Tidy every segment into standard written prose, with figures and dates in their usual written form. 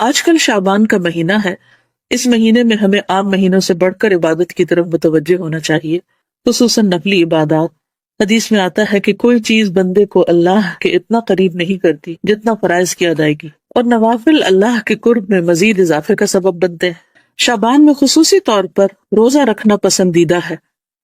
آج کل شعبان کا مہینہ ہے. اس مہینے میں ہمیں عام مہینوں سے بڑھ کر عبادت کی طرف متوجہ ہونا چاہیے، خصوصاً نفلی عبادات. حدیث میں آتا ہے کہ کوئی چیز بندے کو اللہ کے اتنا قریب نہیں کرتی جتنا فرائض کی ادائیگی، اور نوافل اللہ کے قرب میں مزید اضافے کا سبب بنتے ہیں. شعبان میں خصوصی طور پر روزہ رکھنا پسندیدہ ہے.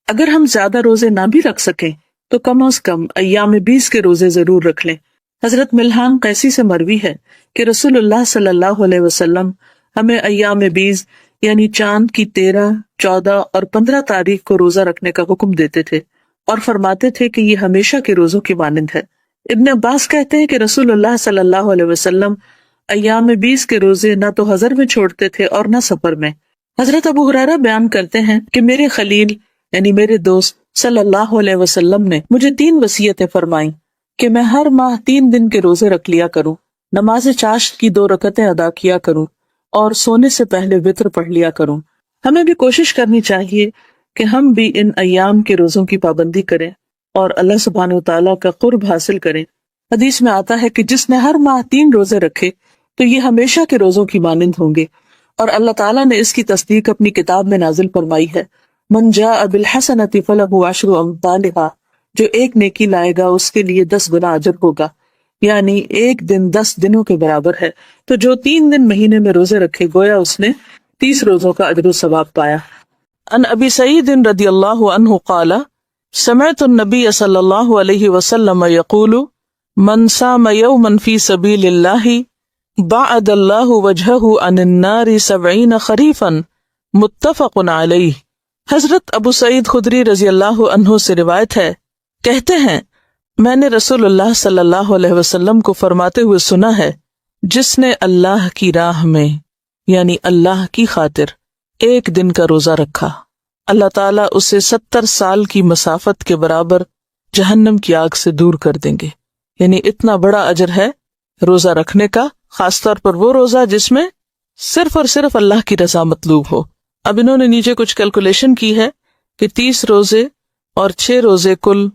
اگر ہم زیادہ روزے نہ بھی رکھ سکیں تو کم از کم ایام 20 کے روزے ضرور رکھ لیں. حضرت ملحان قیسی سے مروی ہے کہ رسول اللہ صلی اللہ علیہ وسلم ہمیں ایام 20 یعنی چاند کی 13، 14 اور 15 تاریخ کو روزہ رکھنے کا حکم دیتے تھے اور فرماتے تھے کہ یہ ہمیشہ کے روزوں کی مانند ہے. ابن عباس کہتے ہیں کہ رسول اللہ صلی اللہ علیہ وسلم ایام 20 کے روزے نہ تو حضر میں چھوڑتے تھے اور نہ سفر میں. حضرت ابو ہریرہ بیان کرتے ہیں کہ میرے خلیل یعنی میرے دوست صلی اللہ علیہ وسلم نے مجھے 3 وصیتیں فرمائیں کہ میں ہر ماہ 3 دن کے روزے رکھ لیا کروں، نماز چاشت کی 2 رکعتیں ادا کیا کروں اور سونے سے پہلے وتر پڑھ لیا کروں. ہمیں بھی کوشش کرنی چاہیے کہ ہم بھی ان ایام کے روزوں کی پابندی کریں اور اللہ سبحانہ وتعالیٰ کا قرب حاصل کریں. حدیث میں آتا ہے کہ جس نے ہر ماہ 3 روزے رکھے تو یہ ہمیشہ کے روزوں کی مانند ہوں گے، اور اللہ تعالیٰ نے اس کی تصدیق اپنی کتاب میں نازل فرمائی ہے. من جاء بالحسنۃ فلہ 10 امثالھا، جو ایک نیکی لائے گا اس کے لیے 10 گنا اجر ہوگا، یعنی ایک دن 10 دنوں کے برابر ہے. تو جو 3 دن مہینے میں روزے رکھے گویا اس نے 30 روزوں کا اجر و ثواب پایا. ان ابی سعید رضی اللہ عنہ قال سمعت النبی صلی اللہ علیہ وسلم یقول من صام یوما فی سبیل اللہ بعد اللہ وجہہ عن النار 70 خریفا، متفق علیہ. حضرت ابو سعید خدری رضی اللہ عنہ سے روایت ہے، کہتے ہیں میں نے رسول اللہ صلی اللہ علیہ وسلم کو فرماتے ہوئے سنا ہے، جس نے اللہ کی راہ میں یعنی اللہ کی خاطر 1 دن کا روزہ رکھا، اللہ تعالیٰ اسے 70 سال کی مسافت کے برابر جہنم کی آگ سے دور کر دیں گے. یعنی اتنا بڑا اجر ہے روزہ رکھنے کا، خاص طور پر وہ روزہ جس میں صرف اور صرف اللہ کی رضا مطلوب ہو. اب انہوں نے نیچے کچھ کیلکولیشن کی ہے کہ 30 روزے اور 6 روزے کل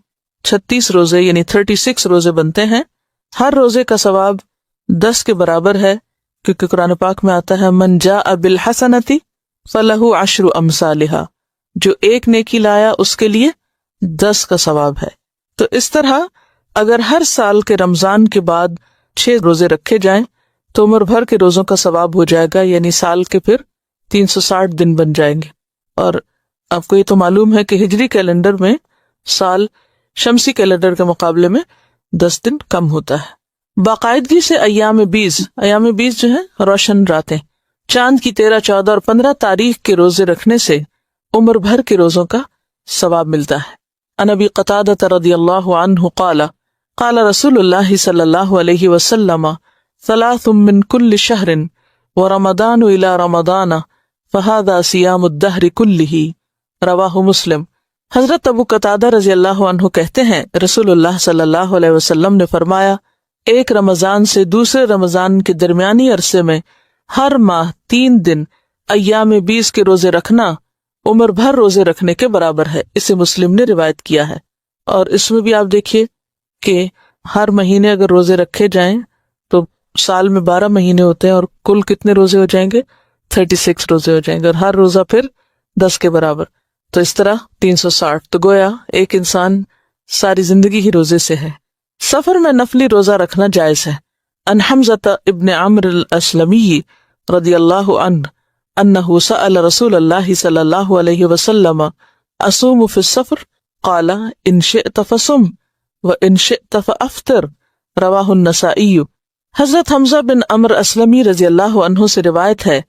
36 روزے یعنی 36 روزے بنتے ہیں. ہر روزے کا ثواب 10 کے برابر ہے، کیونکہ قرآن پاک میں آتا ہے من جاء بالحسنۃ فلہ 10 امثالھا، جو ایک نیکی لایا اس کے لیے 10 کا ثواب ہے. تو اس طرح اگر ہر سال کے رمضان کے بعد 6 روزے رکھے جائیں تو عمر بھر کے روزوں کا ثواب ہو جائے گا، یعنی سال کے پھر 360 دن بن جائیں گے. اور آپ کو یہ تو معلوم ہے کہ ہجری کیلنڈر میں سال شمسی کیلنڈر کے مقابلے میں 10 دن کم ہوتا ہے. باقاعدگی سے ایام 20 جو ہیں روشن راتیں، چاند کی 13، 14 اور 15 تاریخ کے روزے رکھنے سے عمر بھر کے روزوں کا ثواب ملتا ہے. عن ابی قتادہ رضی اللہ عنہ قال قال رسول اللہ صلی اللہ علیہ وسلم 3 من كل شهر ورمضان الى رمضان فهذا صيام الدهر كله، رواہ مسلم. حضرت ابو قتادہ رضی اللہ عنہ کہتے ہیں رسول اللہ صلی اللہ علیہ وسلم نے فرمایا، ایک رمضان سے دوسرے رمضان کے درمیانی عرصے میں ہر ماہ 3 دن ایام 20 کے روزے رکھنا عمر بھر روزے رکھنے کے برابر ہے. اسے مسلم نے روایت کیا ہے. اور اس میں بھی آپ دیکھیے کہ ہر مہینے اگر روزے رکھے جائیں تو سال میں 12 مہینے ہوتے ہیں اور کل کتنے روزے ہو جائیں گے؟ 36 روزے ہو جائیں گے، اور ہر روزہ پھر 10 کے برابر. تو اس طرح 360. تو گویا ایک انسان ساری زندگی ہی روزے سے ہے. سفر میں نفلی روزہ رکھنا جائز ہے. ان حمزہ ابن عمرو الاسلمی رضی اللہ عنہ انہ سأل رسول اللہ صلی اللہ علیہ وسلم اصوم فی السفر قال ان شئت فصم وان شئت فافطر، رواہ النسائی. حضرت حمزہ بن عمرو اسلمی رضی اللہ عنہ سے روایت ہے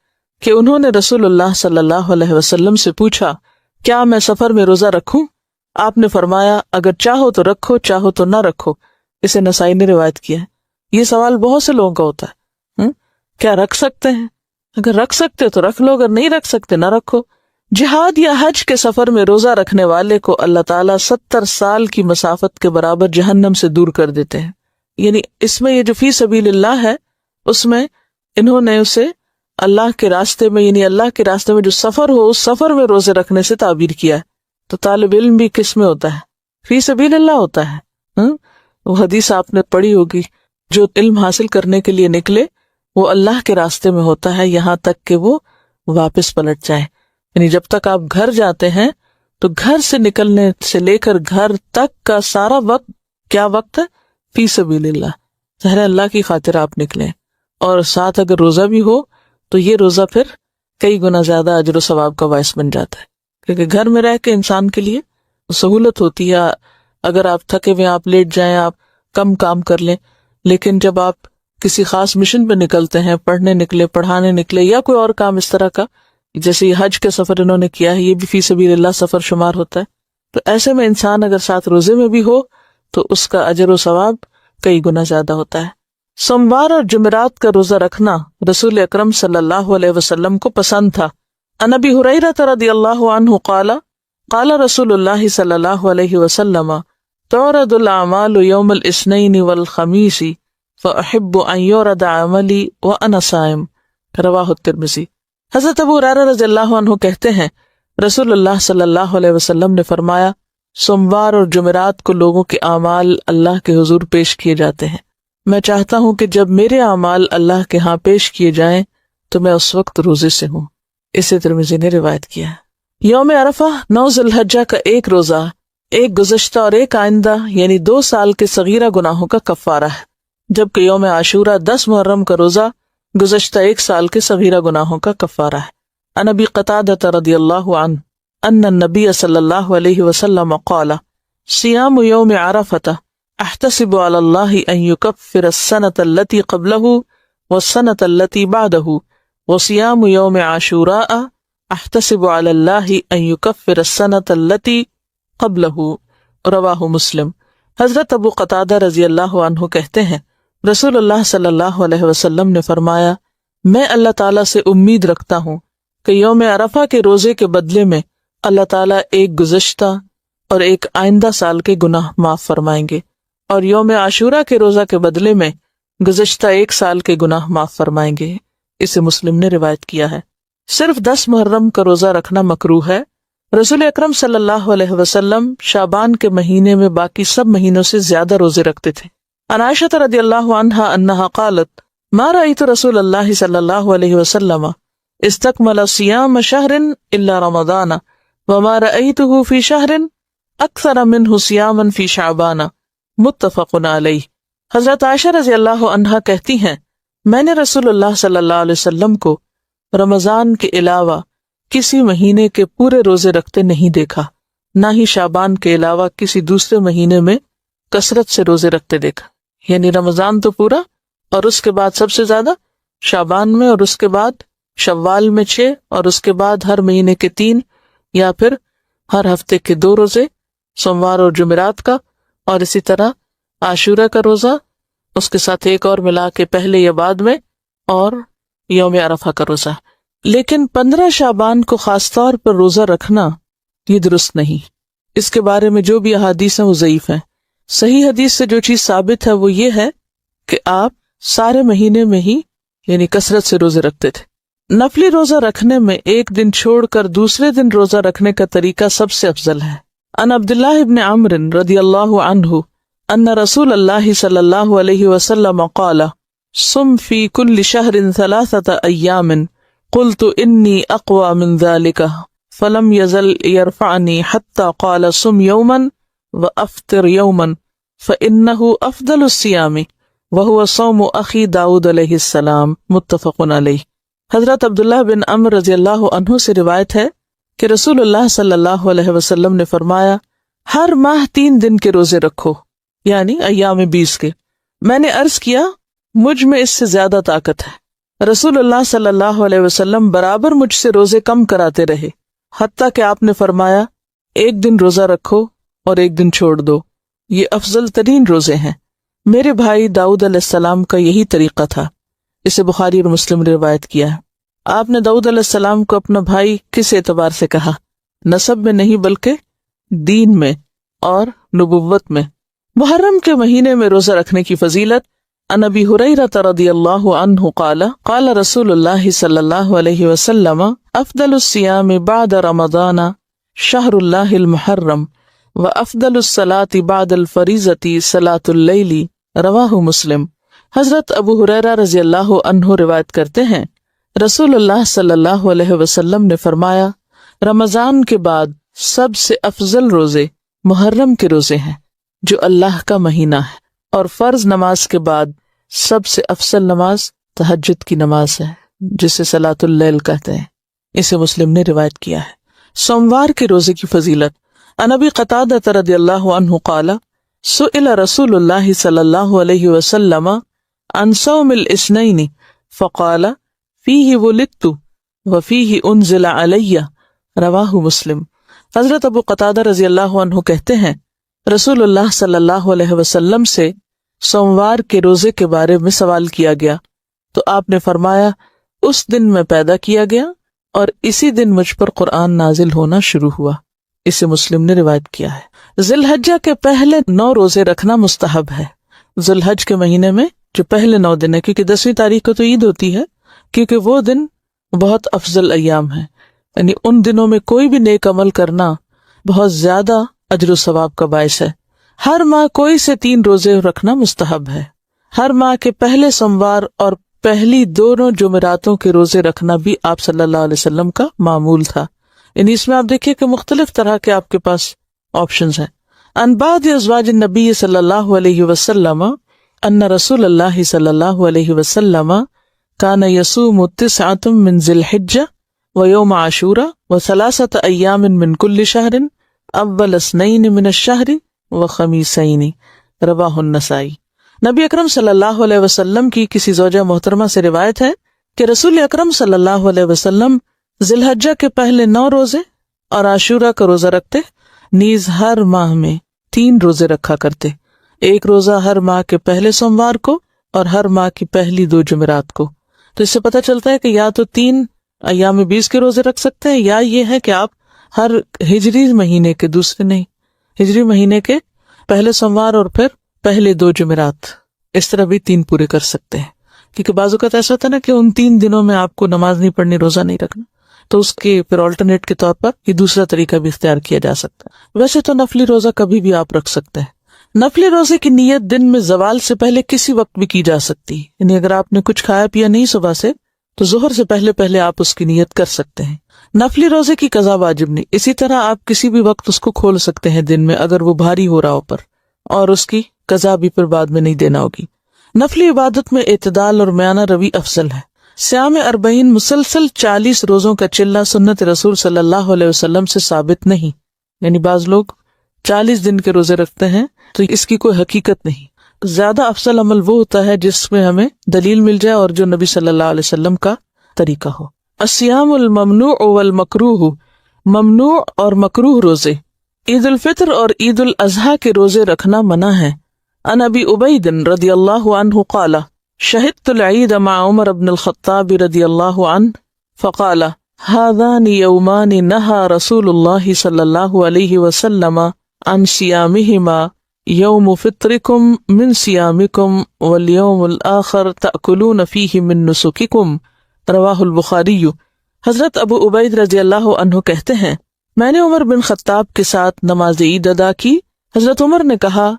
کہ انہوں نے رسول اللہ صلی اللہ علیہ وسلم سے پوچھا، کیا میں سفر میں روزہ رکھوں؟ آپ نے فرمایا، اگر چاہو تو رکھو، چاہو تو نہ رکھو. اسے نسائی نے روایت کیا ہے. یہ سوال بہت سے لوگوں کا ہوتا ہے، کیا رکھ سکتے ہیں؟ اگر رکھ سکتے تو رکھ لو، اگر نہیں رکھ سکتے نہ رکھو. جہاد یا حج کے سفر میں روزہ رکھنے والے کو اللہ تعالیٰ 70 سال کی مسافت کے برابر جہنم سے دور کر دیتے ہیں. یعنی اس میں یہ جو فی سبیل اللہ ہے، اس میں انہوں نے اسے اللہ کے راستے میں، یعنی اللہ کے راستے میں جو سفر ہو اس سفر میں روزے رکھنے سے تعبیر کیا ہے. تو طالب علم بھی کس میں ہوتا ہے؟ فی سبیل اللہ ہوتا ہے. وہ حدیث آپ نے پڑھی ہوگی، جو علم حاصل کرنے کے لیے نکلے وہ اللہ کے راستے میں ہوتا ہے یہاں تک کہ وہ واپس پلٹ جائے. یعنی جب تک آپ گھر جاتے ہیں تو گھر سے نکلنے سے لے کر گھر تک کا سارا وقت کیا وقت ہے؟ فی سبیل اللہ، ظاہر اللہ کی خاطر آپ نکلیں. اور ساتھ اگر روزہ بھی ہو تو یہ روزہ پھر کئی گنا زیادہ اجر و ثواب کا باعث بن جاتا ہے، کیونکہ گھر میں رہ کے انسان کے لیے سہولت ہوتی ہے. اگر آپ تھکے ہوئے آپ لیٹ جائیں، آپ کم کام کر لیں، لیکن جب آپ کسی خاص مشن پہ نکلتے ہیں، پڑھنے نکلے، پڑھانے نکلے، یا کوئی اور کام اس طرح کا، جیسے یہ حج کے سفر انہوں نے کیا ہے، یہ بھی فی سبیل اللہ سفر شمار ہوتا ہے. تو ایسے میں انسان اگر ساتھ روزے میں بھی ہو تو اس کا اجر و ثواب کئی گنا زیادہ ہوتا ہے. سوموار اور جمعرات کا روزہ رکھنا رسول اکرم صلی اللہ علیہ وسلم کو پسند تھا. عن ابی ہریرہ رضی اللہ عنہ قال قال رسول اللہ صلی اللہ علیہ وسلم تعرض الاعمال یوم الاثنین والخمیس فاحب ان یعرض عملی وانا صائم، رواہ الترمذی. حضرت ابو ہریرہ رضی اللہ عنہ کہتے ہیں رسول اللہ صلی اللہ علیہ وسلم نے فرمایا سوموار اور جمعرات کو لوگوں کے اعمال اللہ کے حضور پیش کیے جاتے ہیں. میں چاہتا ہوں کہ جب میرے اعمال اللہ کے ہاں پیش کیے جائیں تو میں اس وقت روزے سے ہوں. اسے ترمذی نے روایت کیا. یوم عرفہ 9 ذی الحجہ کا ایک روزہ ایک گزشتہ اور ایک آئندہ یعنی 2 سال کے صغیرہ گناہوں کا کفارہ ہے، جبکہ یوم عاشورہ 10 محرم کا روزہ گزشتہ 1 سال کے صغیرہ گناہوں کا کفارہ ہے. عن ابی قتادہ رضی اللہ عنہ ان النبی صلی اللہ علیہ وسلم قال صیام یوم عرفہ احتسب علی اللہ ان یکفر السنة التي قبلہ والسنة التي بعدہ وصیام یوم عاشوراء احتسب علی اللہ ان یکفر السنة التي قبلہ، رواہ مسلم. حضرت ابو قتادہ رضی اللہ عنہ کہتے ہیں رسول اللہ صلی اللہ علیہ وسلم نے فرمایا میں اللہ تعالیٰ سے امید رکھتا ہوں کہ یوم عرفہ کے روزے کے بدلے میں اللہ تعالیٰ ایک گزشتہ اور ایک آئندہ سال کے گناہ معاف فرمائیں گے، اور یوم عاشورہ کے روزہ کے بدلے میں گزشتہ 1 سال کے گناہ معاف فرمائیں گے. اسے مسلم نے روایت کیا ہے. صرف 10 محرم کا روزہ رکھنا مکروہ ہے. رسول اکرم صلی اللہ علیہ وسلم شعبان کے مہینے میں باقی سب مہینوں سے زیادہ روزے رکھتے تھے. عن عائشہ رضی اللہ عنہا انہا قالت ما رأیت رسول اللہ صلی اللہ علیہ وسلم استکمل صیام شہر الا رمضان وما رأیتہ فی شہر اکثر منہ صیاما فی شعبان، متفق علیہ. حضرت عائشہ رضی اللہ عنہا کہتی ہیں میں نے رسول اللہ صلی اللہ علیہ وسلم کو رمضان کے علاوہ کسی مہینے کے پورے روزے رکھتے نہیں دیکھا، نہ ہی شعبان کے علاوہ کسی دوسرے مہینے میں کثرت سے روزے رکھتے دیکھا. یعنی رمضان تو پورا، اور اس کے بعد سب سے زیادہ شعبان میں، اور اس کے بعد شوال میں 6، اور اس کے بعد ہر مہینے کے 3 یا پھر ہر ہفتے کے 2 روزے، سوموار اور جمعرات کا، اور اسی طرح عاشورہ کا روزہ، اس کے ساتھ ایک اور ملا کے پہلے یا بعد میں، اور یوم عرفہ کا روزہ. لیکن 15 شعبان کو خاص طور پر روزہ رکھنا یہ درست نہیں. اس کے بارے میں جو بھی احادیث ہیں وہ ضعیف ہیں. صحیح حدیث سے جو چیز ثابت ہے وہ یہ ہے کہ آپ سارے مہینے میں ہی یعنی کثرت سے روزے رکھتے تھے. نفلی روزہ رکھنے میں ایک دن چھوڑ کر دوسرے دن روزہ رکھنے کا طریقہ سب سے افضل ہے. ان عبداللہ ابن عمرو رضی اللہ عنہ ان رسول اللہ صلی اللہ علیہ وسلم قال صم فی کل شہر 3 ایام قلت انی اقوى من ذلك فلم يزل يرفعني حتى قال صم يوما وافطر يوما فانه افضل الصيام وهو صوم اخی داؤد علیہ السلام، متفق علیہ. حضرت عبداللہ بن عمرو رضی اللہ عنہ سے روایت ہے کہ رسول اللہ صلی اللہ علیہ وسلم نے فرمایا ہر ماہ 3 دن کے روزے رکھو، یعنی ایام 20 کے. میں نے عرض کیا مجھ میں اس سے زیادہ طاقت ہے. رسول اللہ صلی اللہ علیہ وسلم برابر مجھ سے روزے کم کراتے رہے، حتیٰ کہ آپ نے فرمایا 1 دن روزہ رکھو اور 1 دن چھوڑ دو، یہ افضل ترین روزے ہیں. میرے بھائی داؤد علیہ السلام کا یہی طریقہ تھا. اسے بخاری اور مسلم نے روایت کیا ہے. آپ نے داؤد علیہ السلام کو اپنا بھائی کس اعتبار سے کہا؟ نسب میں نہیں بلکہ دین میں اور نبوت میں. محرم کے مہینے میں روزہ رکھنے کی فضیلت. عن ابی ہریرہ رضی اللہ عنہ قال قال رسول اللہ صلی اللہ علیہ وسلم افضل الصیام بعد رمضان شہر اللہ المحرم وافضل الصلاة بعد الفریضۃ صلاة اللیل، رواہ مسلم. حضرت ابو ہریرہ رضی اللہ عنہ روایت کرتے ہیں رسول اللہ صلی اللہ علیہ وسلم نے فرمایا رمضان کے بعد سب سے افضل روزے محرم کے روزے ہیں جو اللہ کا مہینہ ہے، اور فرض نماز کے بعد سب سے افضل نماز تہجد کی نماز ہے جسے صلاۃ اللیل کہتے ہیں۔ اسے مسلم نے روایت کیا ہے۔ سوموار کے روزے کی فضیلت۔ عن ابی قتادہ رضی اللہ عنہ قال سئل رسول اللہ صلی اللہ علیہ وسلم عن صوم الاثنین فقال فیہ ولدت وفیہ انزل علی، رواہ مسلم۔ حضرت ابو قتادہ رضی اللہ عنہ کہتے ہیں رسول اللہ صلی اللہ علیہ وسلم سے سوموار کے روزے کے بارے میں سوال کیا گیا تو آپ نے فرمایا اس دن میں پیدا کیا گیا اور اسی دن مجھ پر قرآن نازل ہونا شروع ہوا۔ اسے مسلم نے روایت کیا ہے۔ ذی الحجہ کے پہلے 9 روزے رکھنا مستحب ہے۔ ذی الحج کے مہینے میں جو پہلے 9 دن ہے، کیونکہ 10ویں تاریخ کو تو عید ہوتی ہے، کیونکہ وہ دن بہت افضل ایام ہے، یعنی ان دنوں میں کوئی بھی نیک عمل کرنا بہت زیادہ اجر و ثواب کا باعث ہے۔ ہر ماہ کوئی سے 3 روزے رکھنا مستحب ہے۔ ہر ماہ کے پہلے سوموار اور پہلی دونوں جمعراتوں کے روزے رکھنا بھی آپ صلی اللہ علیہ وسلم کا معمول تھا۔ یعنی اس میں آپ دیکھیے کہ مختلف طرح کے آپ کے پاس آپشنز ہیں۔ عن بعض ازواج النبی صلی اللہ علیہ وسلم ان رسول اللہ صلی اللہ علیہ وسلم کان یصوم 9 من ذی الحجہ ویوم عاشوراء و3 ایام من کل شہر اول 2 من الشہر وخمیسین، رواہ النسائی۔ نبی اکرم صلی اللہ علیہ وسلم کی کسی زوجہ محترمہ سے روایت ہے کہ رسول اکرم صلی اللہ علیہ وسلم ذی الحجہ کے پہلے 9 روزے اور عاشورہ کا روزہ رکھتے، نیز ہر ماہ میں 3 روزے رکھا کرتے، ایک روزہ ہر ماہ کے پہلے سوموار کو اور ہر ماہ کی پہلی 2 جمعرات کو۔ تو اس سے پتہ چلتا ہے کہ یا تو 3 ایام 20 کے روزے رکھ سکتے ہیں، یا یہ ہے کہ آپ ہر ہجری مہینے کے دوسرے نہیں، ہجری مہینے کے پہلے سوموار اور پھر پہلے 2 جمعرات، اس طرح بھی 3 پورے کر سکتے ہیں۔ کیونکہ بعض اوقات ایسا ہوتا ہے نا کہ ان 3 دنوں میں آپ کو نماز نہیں پڑھنی، روزہ نہیں رکھنا، تو اس کے پھر آلٹرنیٹ کے طور پر یہ دوسرا طریقہ بھی اختیار کیا جا سکتا ہے۔ ویسے تو نفلی روزہ کبھی بھی آپ رکھ سکتے ہیں۔ نفلی روزے کی نیت دن میں زوال سے پہلے کسی وقت بھی کی جا سکتی ہے، یعنی اگر آپ نے کچھ کھایا پیا نہیں صبح سے تو ظہر سے پہلے آپ اس کی نیت کر سکتے ہیں۔ نفلی روزے کی قضا واجب نہیں، اسی طرح آپ کسی بھی وقت اس کو کھول سکتے ہیں دن میں اگر وہ بھاری ہو رہا ہو پر، اور اس کی قضا بھی پھر بعد میں نہیں دینا ہوگی۔ نفلی عبادت میں اعتدال اور میانہ روی افضل ہے۔ صیام 40 مسلسل 40 روزوں کا چلہ سنت رسول صلی اللہ علیہ وسلم سے ثابت نہیں، یعنی بعض لوگ 40 دن کے روزے رکھتے ہیں تو اس کی کوئی حقیقت نہیں۔ زیادہ افضل عمل وہ ہوتا ہے جس میں ہمیں دلیل مل جائے اور جو نبی صلی اللہ علیہ وسلم کا طریقہ ہو۔ الصیام الممنوع والمکروہ، ممنوع اور مکروہ روزے۔ عید الفطر اور عید الاضحیٰ کے روزے رکھنا منع ہے۔ عن ابی عبید رضی اللہ عنہ قال شہدت العید مع عمر بن الخطاب رضی اللہ عنہ فقال هذان یومان نہى رسول اللہ صلی اللہ علیہ وسلم عن صیامہما یوم فطرکم من صیامکم والیوم الآخر تأکلون فیہ من نسککم، رواہ البخاری۔ حضرت ابو عبید رضی اللہ عنہ کہتے ہیں میں نے عمر بن خطاب کے ساتھ نماز عید ادا کی۔ حضرت عمر نے کہا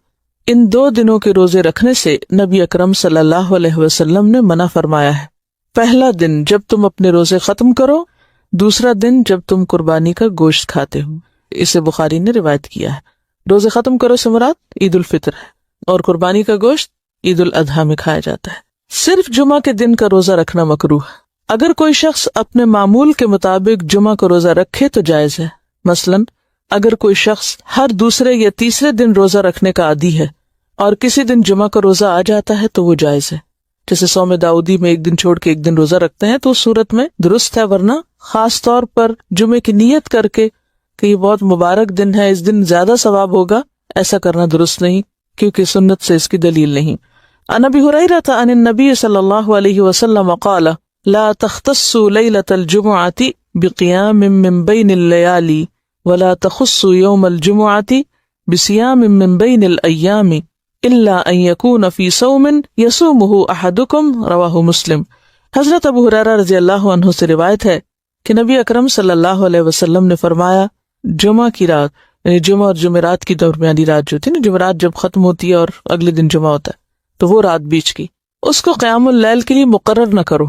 ان 2 دنوں کے روزے رکھنے سے نبی اکرم صلی اللہ علیہ وسلم نے منع فرمایا ہے۔ پہلا دن جب تم اپنے روزے ختم کرو، دوسرا دن جب تم قربانی کا گوشت کھاتے ہو۔ اسے بخاری نے روایت کیا ہے۔ روزے ختم کرو سے مراد عید الفطر ہے، اور قربانی کا گوشت عید الاضحیٰ میں کھایا جاتا ہے۔ صرف جمعہ کے دن کا روزہ رکھنا مکروہ ہے۔ اگر کوئی شخص اپنے معمول کے مطابق جمعہ کو روزہ رکھے تو جائز ہے۔ مثلاً اگر کوئی شخص ہر دوسرے یا تیسرے دن روزہ رکھنے کا عادی ہے اور کسی دن جمعہ کا روزہ آ جاتا ہے تو وہ جائز ہے، جیسے صوم داؤدی میں 1 دن چھوڑ کے 1 دن روزہ رکھتے ہیں تو اس صورت میں درست ہے، ورنہ خاص طور پر جمعے کی نیت کر کے کہ یہ بہت مبارک دن ہے، اس دن زیادہ ثواب ہوگا، ایسا کرنا درست نہیں، کیونکہ سنت سے اس کی دلیل نہیں۔ عن ابی ہریرہ عن النبی صلی اللہ علیہ وسلم قال لا تختصوا لیلۃ الجمعۃ بقیام من بین اللیالی ولا تخصوا یوم الجمعۃ بصیام من بین الایام الا ان یکون فی صوم یصومہ احدکم، رواہ مسلم۔ حضرت ابو ہریرہ رضی اللہ عنہ سے روایت ہے کہ نبی اکرم صلی اللہ علیہ وسلم نے فرمایا جمعہ کی رات، یعنی جمعہ اور جمعرات کی درمیانی رات جو تھی نا، جمعرات جب ختم ہوتی ہے اور اگلے دن جمعہ ہوتا ہے تو وہ رات بیچ کی، اس کو قیام اللیل کے لیے مقرر نہ کرو،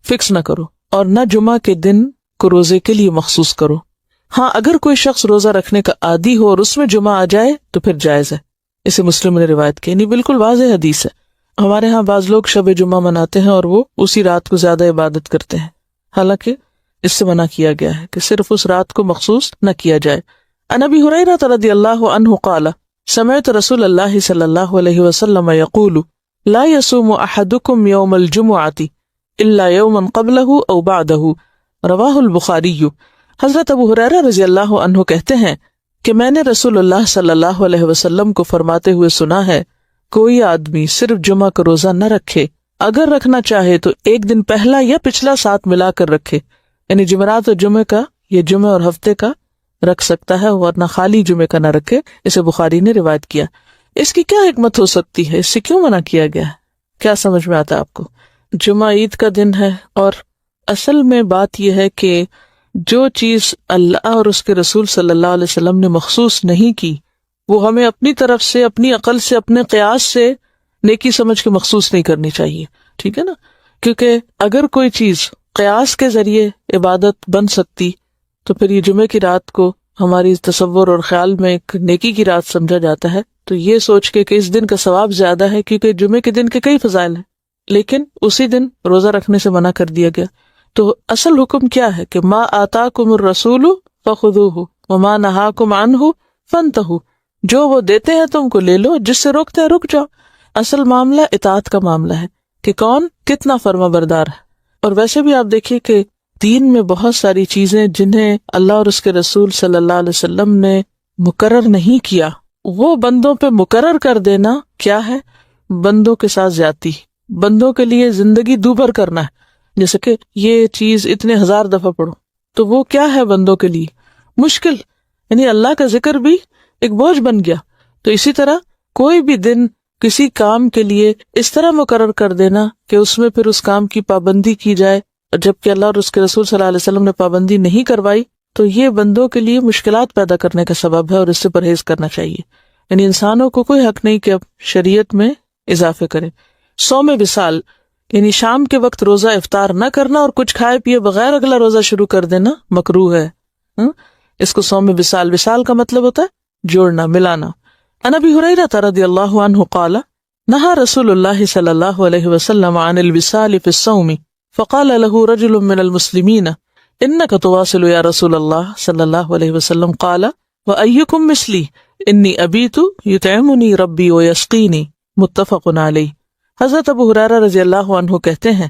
فکس نہ کرو، اور نہ جمعہ کے دن کو روزے کے لیے مخصوص کرو۔ ہاں اگر کوئی شخص روزہ رکھنے کا عادی ہو اور اس میں جمعہ آ جائے تو پھر جائز ہے، اسے مسلم نے روایت کی، یعنی بالکل واضح حدیث ہے۔ ہمارے ہاں بعض لوگ شب جمعہ مناتے ہیں اور وہ اسی رات کو زیادہ عبادت کرتے ہیں، حالانکہ اس سے منع کیا گیا ہے کہ صرف اس رات کو مخصوص نہ کیا جائے۔ عن ابی ہریرہ رضی اللہ عنہ قال سمعت رسول اللہ صلی اللہ علیہ وسلم یقول لا يصوم احدکم یوم الجمعۃ الا یوما قبلہ او بعدہ، رواہ البخاری۔ حضرت ابو ہریرہ رضی اللہ عنہ کہتے ہیں کہ میں نے رسول اللہ صلی اللہ علیہ وسلم کو فرماتے ہوئے سنا ہے، کوئی آدمی صرف جمعہ کا روزہ نہ رکھے، اگر رکھنا چاہے تو ایک دن پہلا یا پچھلا ساتھ ملا کر رکھے، یعنی جمعرات اور جمعے کا یا جمعہ اور ہفتے کا رکھ سکتا ہے، ورنہ خالی جمعے کا نہ رکھے۔ اسے بخاری نے روایت کیا۔ اس کی کیا حکمت ہو سکتی ہے؟ اس سے کیوں منع کیا گیا ہے؟ کیا سمجھ میں آتا ہے آپ کو؟ جمعہ عید کا دن ہے، اور اصل میں بات یہ ہے کہ جو چیز اللہ اور اس کے رسول صلی اللہ علیہ وسلم نے مخصوص نہیں کی، وہ ہمیں اپنی طرف سے، اپنی عقل سے، اپنے قیاس سے نیکی سمجھ کے مخصوص نہیں کرنی چاہیے، ٹھیک ہے نا؟ کیونکہ اگر کوئی چیز قیاس کے ذریعے عبادت بن سکتی تو پھر یہ جمعے کی رات کو ہماری تصور اور خیال میں ایک نیکی کی رات سمجھا جاتا ہے، تو یہ سوچ کے کہ اس دن کا ثواب زیادہ ہے، کیونکہ جمعے کے دن کے کئی فضائل ہیں، لیکن اسی دن روزہ رکھنے سے منع کر دیا گیا۔ تو اصل حکم کیا ہے کہ ما آتاکم الرسول فخذوہ وما نہاکم عنہ فانتہوا، جو وہ دیتے ہیں تم کو لے لو، جس سے روکتے ہیں رک جاؤ۔ اصل معاملہ اطاعت کا معاملہ ہے کہ کون کتنا فرما بردار ہے۔ اور ویسے بھی آپ دیکھیے کہ دین میں بہت ساری چیزیں جنہیں اللہ اور اس کے رسول صلی اللہ علیہ وسلم نے مقرر نہیں کیا، وہ بندوں پہ مقرر کر دینا کیا ہے؟ بندوں کے ساتھ زیادتی، بندوں کے لیے زندگی دوبھر کرنا ہے۔ جیسے کہ یہ چیز اتنے 1000 دفعہ پڑھو، تو وہ کیا ہے بندوں کے لیے؟ مشکل، یعنی اللہ کا ذکر بھی ایک بوجھ بن گیا۔ تو اسی طرح کوئی بھی دن کسی کام کے لیے اس طرح مقرر کر دینا کہ اس میں پھر اس کام کی پابندی کی جائے، جبکہ اللہ اور اس کے رسول صلی اللہ علیہ وسلم نے پابندی نہیں کروائی، تو یہ بندوں کے لیے مشکلات پیدا کرنے کا سبب ہے، اور اس سے پرہیز کرنا چاہیے۔ یعنی انسانوں کو کوئی حق نہیں کہ اب شریعت میں اضافے کریں۔ صوم وصال یعنی شام کے وقت روزہ افطار نہ کرنا اور کچھ کھائے پیے بغیر اگلا روزہ شروع کر دینا مکروہ ہے۔ اس کو صوم وصال، وصال کا مطلب ہوتا ہے جوڑنا، ملانا۔ عن ابی ہریرہ رضی اللہ عنہ قال نہى رسول اللہ صلی اللہ علیہ وسلم عن الوصال فی الصوم فقال له رجل من المسلمین انك تواصل یا رسول اللہ صلی اللہ علیہ وسلم قال وأيكم مثلی انی ابیت یطعمنی ربی ویسقینی، متفق علیہ۔ حضرت ابو ہریرہ رضی اللہ عنہ کہتے ہیں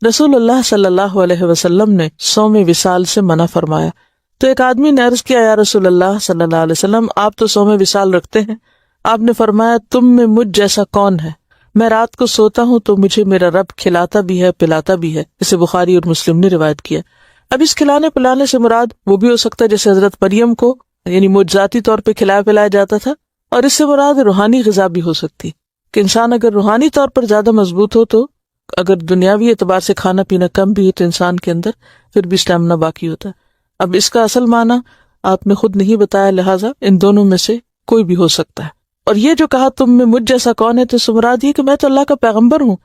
رسول اللہ صلی اللہ علیہ وسلم نے صوم وصال سے منع فرمایا، تو ایک آدمی نے عرض کیا یا رسول اللہ صلی اللہ علیہ وسلم، آپ تو صوم وصال رکھتے ہیں۔ آپ نے فرمایا تم میں مجھ جیسا کون ہے؟ میں رات کو سوتا ہوں تو مجھے میرا رب کھلاتا بھی ہے پلاتا بھی ہے۔ اسے بخاری اور مسلم نے روایت کیا۔ اب اس کھلانے پلانے سے مراد وہ بھی ہو سکتا ہے جیسے حضرت مریم کو یعنی معجزاتی طور پہ کھلایا پلایا جاتا تھا، اور اس سے مراد روحانی غذا بھی ہو سکتی کہ انسان اگر روحانی طور پر زیادہ مضبوط ہو تو اگر دنیاوی اعتبار سے کھانا پینا کم بھی ہے تو انسان کے اندر پھر بھی اسٹیمنا باقی ہوتا ہے۔ اب اس کا اصل معنی آپ نے خود نہیں بتایا، لہٰذا ان دونوں میں سے کوئی بھی ہو سکتا ہے۔ اور یہ جو کہا تم میں مجھ جیسا کون ہے، تو مراد یہ کہ میں تو اللہ کا پیغمبر ہوں۔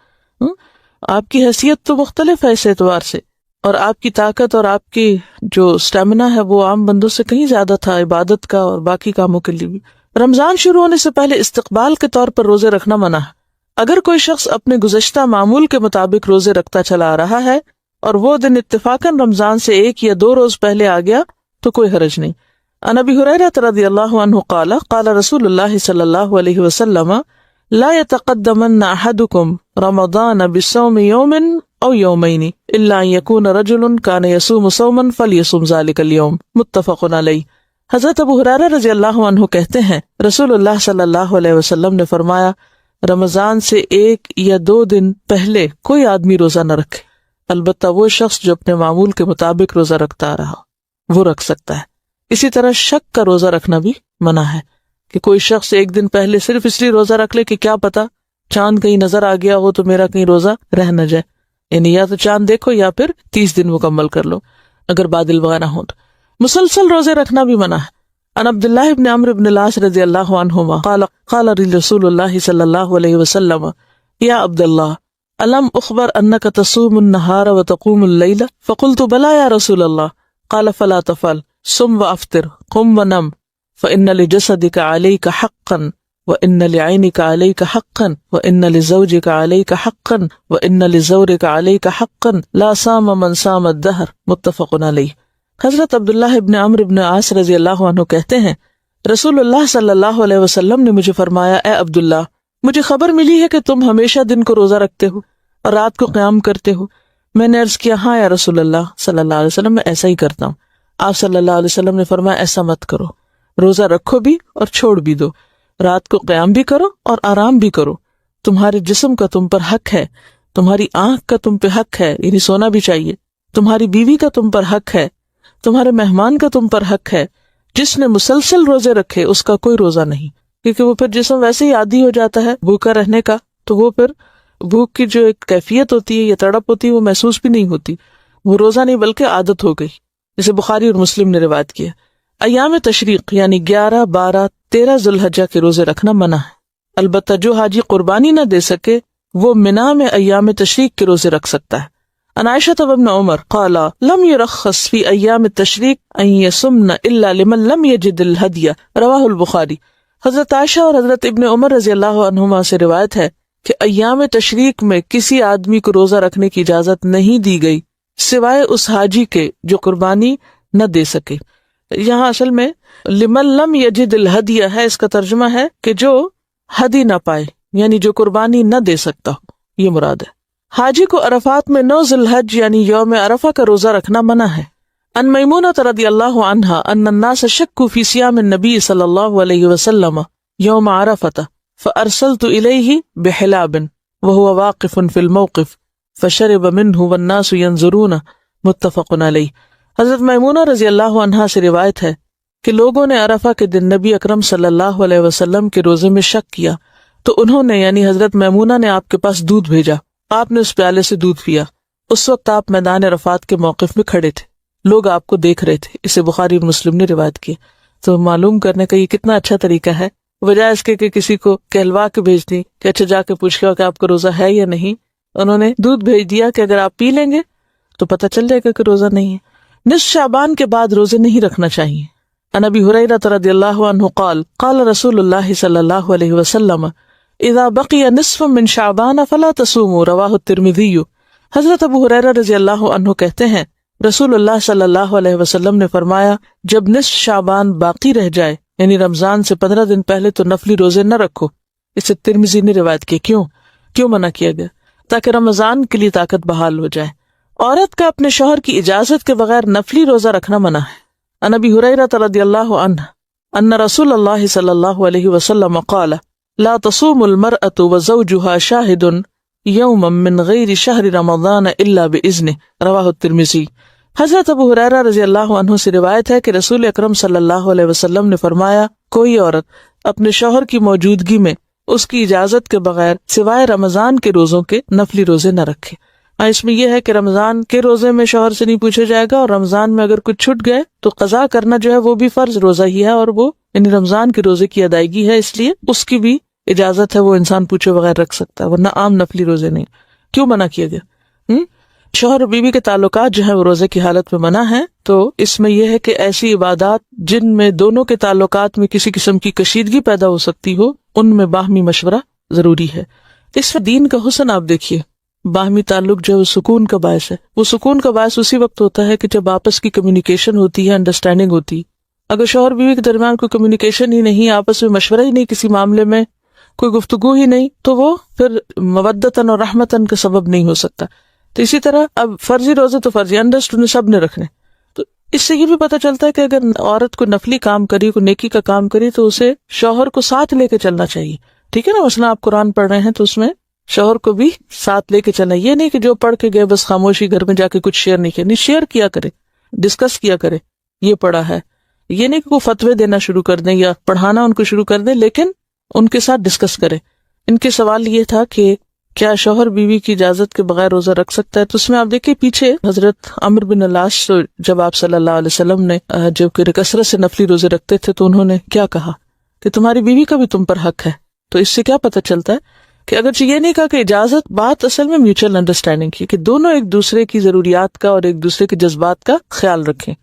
آپ کی حیثیت تو مختلف ہے اس اعتبار سے، اور آپ کی طاقت اور آپ کی جو اسٹیمنا ہے وہ عام بندوں سے کہیں زیادہ تھا، عبادت کا اور باقی کاموں کے لیے بھی۔ رمضان شروع ہونے سے پہلے استقبال کے طور پر روزے رکھنا منع ہے۔ اگر کوئی شخص اپنے گزشتہ معمول کے مطابق روزے رکھتا چلا آ رہا ہے اور وہ دن اتفاقاً رمضان سے 1 یا 2 روز پہلے آ گیا تو کوئی حرج نہیں۔ عن ابی ہریرہ رضی اللہ عنہ قال قال رسول اللہ صلی اللہ علیہ وسلم لا يتقدمن احدکم رمضان بصوم یوم او یومین الا ان یکون رجل کان یصوم صوما فلیصم ذلک اليوم، متفق علیہ۔ حضرت ابو ہریرہ رضی اللہ عنہ کہتے ہیں رسول اللہ صلی اللہ علیہ وسلم نے فرمایا رمضان سے 1 یا 2 دن پہلے کوئی آدمی روزہ نہ رکھے، البتہ وہ شخص جو اپنے معمول کے مطابق روزہ رکھتا آ رہا وہ رکھ سکتا ہے۔ اسی طرح شک کا روزہ رکھنا بھی منع ہے کہ کوئی شخص 1 دن پہلے صرف اس لیے روزہ رکھ لے کہ کیا پتا چاند کہیں نظر آ گیا ہو تو میرا کہیں روزہ رہ نہ جائے، یعنی یا تو چاند دیکھو یا پھر 30 دن مکمل کر لو اگر بادل وغیرہ ہوں تو۔ مسلسل روزے رکھنا بھی منع ہے۔ عن عبداللہ بن عمرو بن العاص رضی اللہ عنہما قال قال رسول اللہ صلی اللہ علیہ وسلم یا عبداللہ الم اخبر انک تصوم النہار وتقوم اللیل فقلت بلا یا رسول اللہ قال فلا تفعل صم وافطر قم ونم فإن لجسدك عليك حقا وإن لعينك عليك حقا وإن لزوجك عليك حقا وإن لزورك عليك حقا لا صام من صام الدهر متفق علیہ۔ حضرت عبداللہ ابن عمرو ابن عاص رضی اللہ عنہ کہتے ہیں رسول اللہ صلی اللہ علیہ وسلم نے مجھے فرمایا اے عبداللہ مجھے خبر ملی ہے کہ تم ہمیشہ دن کو روزہ رکھتے ہو اور رات کو قیام کرتے ہو۔ میں نے عرض کیا ہاں یا رسول اللہ صلی اللہ علیہ وسلم میں ایسا ہی کرتا ہوں۔ آپ صلی اللہ علیہ وسلم نے فرمایا ایسا مت کرو، روزہ رکھو بھی اور چھوڑ بھی دو، رات کو قیام بھی کرو اور آرام بھی کرو، تمہارے جسم کا تم پر حق ہے، تمہاری آنکھ کا تم پہ حق ہے یعنی سونا بھی چاہیے، تمہاری بیوی کا تم پر حق ہے، تمہارے مہمان کا تم پر حق ہے، جس نے مسلسل روزے رکھے اس کا کوئی روزہ نہیں، کیونکہ وہ پھر جسم ویسے ہی عادی ہو جاتا ہے بھوکا رہنے کا، تو وہ پھر بھوک کی جو ایک کیفیت ہوتی ہے یا تڑپ ہوتی ہے وہ محسوس بھی نہیں ہوتی، وہ روزہ نہیں بلکہ عادت ہو گئی، جسے بخاری اور مسلم نے روایت کیا۔ ایام تشریق یعنی 11، 12، 13 ذوالحجہ کے روزے رکھنا منع ہے، البتہ جو حاجی قربانی نہ دے سکے وہ منا میں ایام تشریق کے روزے رکھ سکتا ہے۔ عن عائشة وابن عمر قال لم يرخص في ایام التشریق ان يصمن الا لمن لم يجد الهدي رواہ البخاری۔ حضرت عائشہ اور حضرت ابن عمر رضی اللہ عنہما سے روایت ہے کہ ایام تشریق میں کسی آدمی کو روزہ رکھنے کی اجازت نہیں دی گئی سوائے اس حاجی کے جو قربانی نہ دے سکے۔ یہاں اصل میں لمن لم یجد الہدی ہے، اس کا ترجمہ ہے کہ جو ہدی نہ پائے یعنی جو قربانی نہ دے سکتا ہو، یہ مراد ہے۔ حاجی کو عرفات میں 9 ذی الحج یعنی یوم عرفہ کا روزہ رکھنا منع ہے۔ ان میمونہ رضی اللہ عنہا ان الناس شکوا فی صیام النبی صلی اللہ علیہ وسلم یوم عرفہ فارسلت الیہ بحلاب وهو واقف فی الموقف فشرب منه والناس ينظرون متفق علیہ۔ حضرت میمونہ رضی اللہ عنہا سے روایت ہے کہ لوگوں نے عرفہ کے دن نبی اکرم صلی اللہ علیہ وسلم کے روزے میں شک کیا تو انہوں نے یعنی حضرت میمونہ نے آپ کے پاس دودھ بھیجا، آپ نے اس پیالے سے دودھ پیا۔ اس وقت آپ میدان عرفات کے موقف میں کھڑے تھے، لوگ آپ کو دیکھ رہے تھے، اسے بخاری اور مسلم نے روایت کی۔ تو معلوم کرنے کا یہ کتنا اچھا طریقہ ہے، بجائے اس کے کہ کسی کو کہلوا کے بھیج دی کہ اچھا جا کے پوچھ لو کہ آپ کا روزہ ہے یا نہیں، انہوں نے دودھ بھیج دیا کہ اگر آپ پی لیں گے تو پتہ چل جائے گا کہ روزہ نہیں ہے۔ نصف شعبان کے بعد روزے نہیں رکھنا چاہیے۔ عن ابی ہریرہ رضی اللہ عنہ قال قال رسول اللہ صلی اللہ علیہ وسلم اذا بقی نصف من شعبان فلا تصوموا رواہ الترمذی۔ حضرت ابو ہریرہ رضی اللہ عنہ کہتے ہیں رسول اللہ صلی اللہ علیہ وسلم نے فرمایا جب نصف شعبان باقی رہ جائے یعنی رمضان سے 15 دن پہلے تو نفلی روزے نہ رکھو۔ اسے ترمذی نے روایت کی۔ کیوں منع کیا گیا؟ تاکہ رمضان کے لیے طاقت بحال ہو جائے۔ عورت کا اپنے شوہر کی اجازت کے بغیر نفلی روزہ رکھنا منع ہے۔ عن ابی ہریرہ رضی اللہ عنہ ان رسول اللہ صلی اللہ علیہ وسلم قال لا تصوم المرأة وزوجها شاهد یوما من غیر شہر رمضان الا باذنه رواہ الترمذی۔ حضرت ابو ہریرہ رضی اللہ عنہ سے روایت ہے کہ رسول اکرم صلی اللہ علیہ وسلم نے فرمایا کوئی عورت اپنے شوہر کی موجودگی میں اس کی اجازت کے بغیر سوائے رمضان کے روزوں کے نفلی روزے نہ رکھے۔ اس میں یہ ہے کہ رمضان کے روزے میں شوہر سے نہیں پوچھا جائے گا، اور رمضان میں اگر کچھ چھٹ گئے تو قضا کرنا جو ہے وہ بھی فرض روزہ ہی ہے، اور وہ یعنی رمضان کے روزے کی ادائیگی ہے، اس لیے اس کی بھی اجازت ہے، وہ انسان پوچھے بغیر رکھ سکتا ہے، ورنہ عام نفلی روزے نہیں۔ کیوں منع کیا گیا؟ شوہر اور بیوی کے تعلقات جو ہیں وہ روزے کی حالت میں منع ہیں، تو اس میں یہ ہے کہ ایسی عبادات جن میں دونوں کے تعلقات میں کسی قسم کی کشیدگی پیدا ہو سکتی ہو ان میں باہمی مشورہ ضروری ہے۔ اس میں دین کا حسن آپ دیکھیے، باہمی تعلق جو ہے وہ سکون کا باعث ہے۔ وہ سکون کا باعث اسی وقت ہوتا ہے کہ جب آپس کی کمیونیکیشن ہوتی ہے، انڈرسٹینڈنگ ہوتی۔ اگر شوہر بیوی کے درمیان کوئی کمیونیکیشن ہی نہیں، آپس میں مشورہ ہی نہیں، کسی معاملے میں کوئی گفتگو ہی نہیں، تو وہ پھر مودتاً اور رحمتاً کا سبب نہیں ہو سکتا۔ تو اسی طرح اب فرضی روزے تو فرضی انڈرسٹینڈ سب نے رکھنے، تو اس سے یہ بھی پتہ چلتا ہے کہ اگر عورت کو نفلی کام کری، کوئی نیکی کا کام کری، تو اسے شوہر کو ساتھ لے کے چلنا چاہیے، ٹھیک ہے نا۔ مثلا آپ قرآن پڑھ رہے ہیں تو اس میں شوہر کو بھی ساتھ لے کے چلنا، یہ نہیں کہ جو پڑھ کے گئے بس خاموشی گھر میں جا کے کچھ شیئر نہیں کیا، نہیں، شیئر کیا کرے، ڈسکس کیا کرے، یہ پڑھا ہے، یہ نہیں کہ وہ فتوے دینا شروع کر دیں یا پڑھانا ان کو شروع کر دیں، لیکن ان کے ساتھ ڈسکس کرے۔ ان کے سوال یہ تھا کہ کیا شوہر بیوی کی اجازت کے بغیر روزہ رکھ سکتا ہے؟ تو اس میں آپ دیکھیں پیچھے حضرت عمرو بن العاص جب آپ صلی اللہ علیہ وسلم نے جب کہ کثرت سے نفلی روزے رکھتے تھے تو انہوں نے کیا کہا کہ تمہاری بیوی کا بھی تم پر حق ہے۔ تو اس سے کیا پتہ چلتا ہے کہ اگرچہ یہ نہیں کہا کہ اجازت، بات اصل میں میوچل انڈرسٹینڈنگ کی کہ دونوں ایک دوسرے کی ضروریات کا اور ایک دوسرے کے جذبات کا خیال رکھیں۔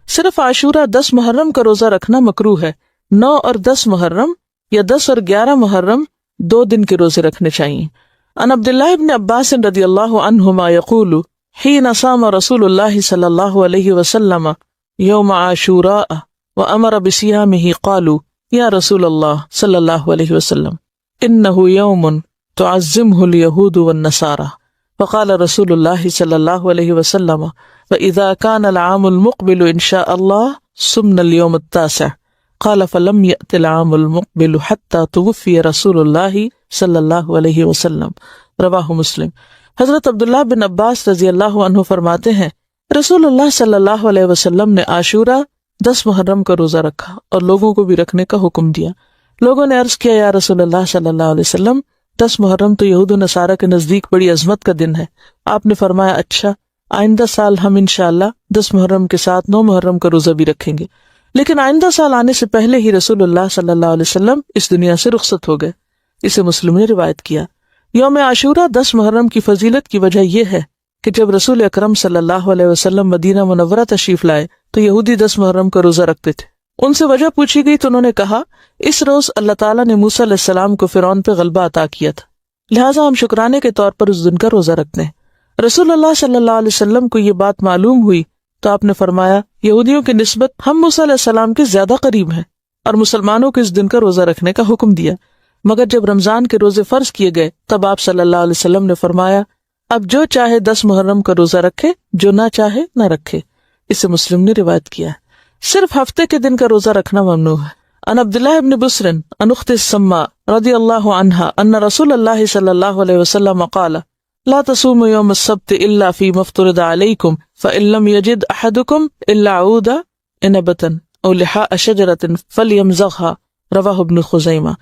صرف عاشورہ 10 محرم کا روزہ رکھنا مکروہ ہے، 9 اور 10 محرم یا 10 اور 11 محرم 2 دن کے روزے رکھنے چاہیے۔ عن عبداللہ ابن عباس رضی اللہ عنہما یقول حین صام رسول اللہ صلی اللہ علیہ وسلم یوم عاشوراء وامر بصیامہ قالوا یا رسول اللہ صلی اللہ علیہ وسلم انہ یوم تعظمہ الیہود والنصارى فقال رسول اللہ صلی اللہ علیہ وسلم فاذا كان العام المقبل ان شاء اللہ صمنا اليوم التاسع قال فلم يأت العام المقبل حتى توفي رسول اللہ صلی اللہ علیہ وسلم، رواہ مسلم۔ حضرت عبداللہ بن عباس رضی اللہ عنہ فرماتے ہیں رسول اللہ صلی اللہ علیہ وسلم نے عاشورہ 10 محرم کا روزہ رکھا اور لوگوں کو بھی رکھنے کا حکم دیا۔ لوگوں نے عرض کیا یا رسول اللہ صلی اللہ علیہ وسلم 10 محرم تو یہود و نصارہ کے نزدیک بڑی عظمت کا دن ہے۔ آپ نے فرمایا اچھا، آئندہ سال ہم انشاءاللہ 10 محرم کے ساتھ 9 محرم کا روزہ بھی رکھیں گے۔ لیکن آئندہ سال آنے سے پہلے ہی رسول اللہ صلی اللہ علیہ وسلم اس دنیا سے رخصت ہو گئے۔ اسے مسلم نے روایت کیا۔ یوم عاشورہ 10 محرم کی فضیلت کی وجہ یہ ہے کہ جب رسول اکرم صلی اللہ علیہ وسلم مدینہ منورہ تشریف لائے تو یہودی 10 محرم کا روزہ رکھتے تھے۔ ان سے وجہ پوچھی گئی تو انہوں نے کہا اس روز اللہ تعالیٰ نے موسیٰ علیہ السلام کو فرعون پہ غلبہ عطا کیا تھا، لہٰذا ہم شکرانے کے طور پر اس دن کا روزہ رکھتے ہیں۔ رسول اللہ صلی اللہ علیہ وسلم کو یہ بات معلوم ہوئی تو آپ نے فرمایا یہودیوں کی نسبت ہم موسیٰ علیہ السلام کے زیادہ قریب ہیں، اور مسلمانوں کو اس دن کا روزہ رکھنے کا حکم دیا۔ مگر جب رمضان کے روزے فرض کیے گئے تب آپ صلی اللہ علیہ وسلم نے فرمایا اب جو چاہے 10 محرم کا روزہ رکھے، جو نہ چاہے نہ رکھے۔ اسے مسلم نے روایت کیا ہے۔ صرف ہفتے کے دن کا روزہ رکھنا ممنوع ہے۔ عن عبداللہ ابن بسر عن اخت السماء رضی اللہ عنہا ان رسول اللہ صلی اللہ علیہ وسلم قال لا تصوموا يوم السبت الا فيما افترض عليكم فان لم يجد احدكم الا عود عنبة او لحاء شجرة فليمزغها رواہ ابن خزیمہ۔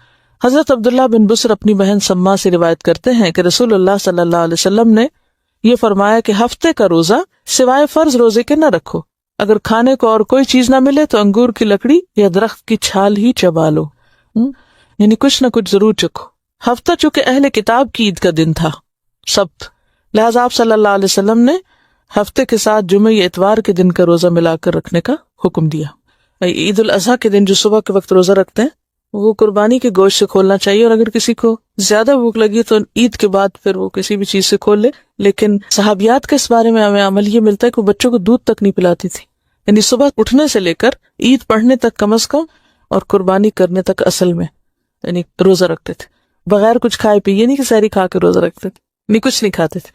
حضرت عبداللہ بن بسر اپنی بہن سما سے روایت کرتے ہیں کہ رسول اللہ صلی اللہ علیہ وسلم نے یہ فرمایا کہ ہفتے کا روزہ سوائے فرض روزے کے نہ رکھو، اگر کھانے کو اور کوئی چیز نہ ملے تو انگور کی لکڑی یا درخت کی چھال ہی چبا لو، یعنی کچھ نہ کچھ ضرور چکھو۔ ہفتہ چونکہ اہل کتاب کی عید کا دن تھا سبت، لہٰذا آپ صلی اللہ علیہ وسلم نے ہفتے کے ساتھ جمعہ یا اتوار کے دن کا روزہ ملا کر رکھنے کا حکم دیا۔ عید الاضحیٰ کے دن جو صبح کے وقت روزہ رکھتے ہیں وہ قربانی کے گوشت سے کھولنا چاہیے، اور اگر کسی کو زیادہ بھوک لگی تو عید کے بعد پھر وہ کسی بھی چیز سے کھول لے۔ لیکن صحابیات کے اس بارے میں ہمیں عمل یہ ملتا ہے کہ وہ بچوں کو دودھ تک نہیں پلاتی تھی، یعنی صبح اٹھنے سے لے کر عید پڑھنے تک کم از کم، اور قربانی کرنے تک اصل میں یعنی روزہ رکھتے تھے، بغیر کچھ کھائے پیے، نہیں کہ سحری کھا کے روزہ رکھتے تھے، نہیں کچھ نہیں کھاتے تھے۔